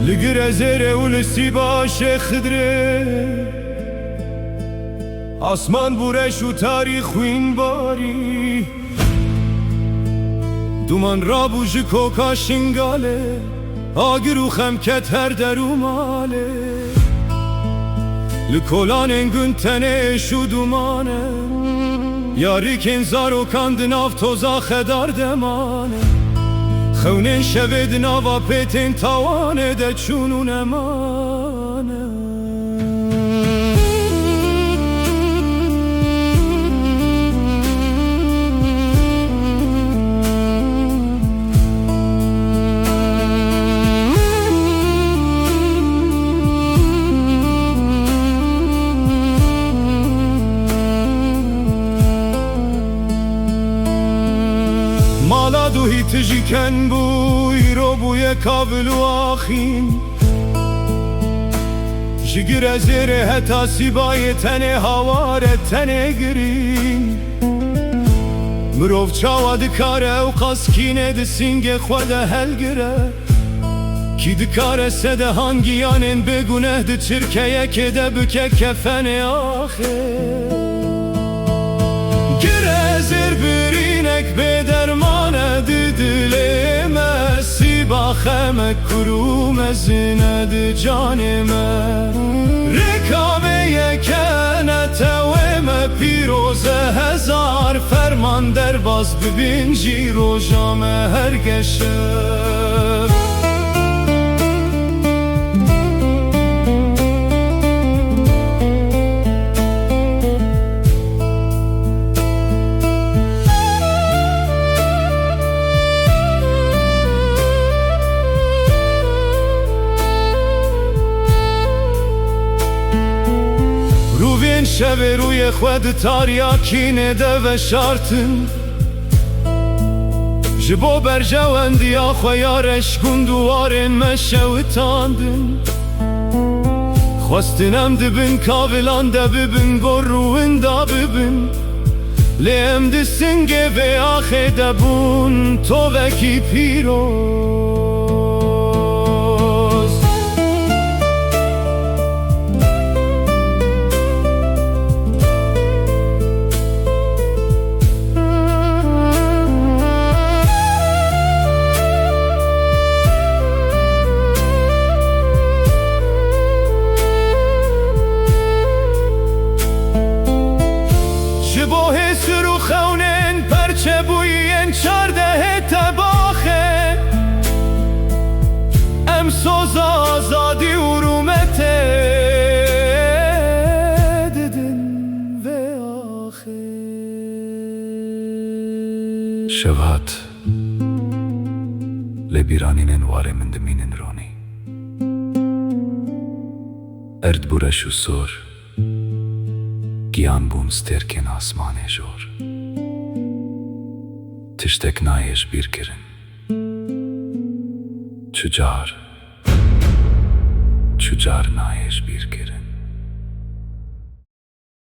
لگر زیر اولسی باشه خدره آسمان بورش و تاریخ و این باری دومان را بوجه کوکا شنگاله آگرو خمکت هر درو ماله لکولان انگون تنش و دومانه یاری کنزار و کند ناف توزا خدار دمانه خونین شوید ناوا پیتین تاوانه ده چونو نمانه مالا دو هیتجی کن بوی رو بوی کابلو آخین جگر زیر حتا سیبای تنه هوار تنه گرین مروف چاوا دکاره و قاسکینه ده سینگ خود هل گره کی دکاره سده هنگیانین بگونه ده چرکه که ده بکه کفن آخر گره زیر برینک به درمانه ده دلمه سیبا خمه کروم زنه جانمه رکامه یکنه تومه پیروزه هزار فرمان در باز ببین جی روژامه هرگشه روین شب روی خود تاریاکینه ده و شارتن جبو برجواندی آخویارش گندوارن مشوتاندن خواستنم دبن کابلان ده ببن گروین ده ببن لیم ده سنگه و آخه دبون تو وکی پیروز شبوه سرو خونن پرچه بوین 14 تباخه ام سوز آزادی و رومته ددن و آخه شوات لبیرانین واره من دمینن رونی ارد بورش و سور گیان بون سترکن آسمان جور تشتک نایش بیر کرن چجار نایش بیر کرن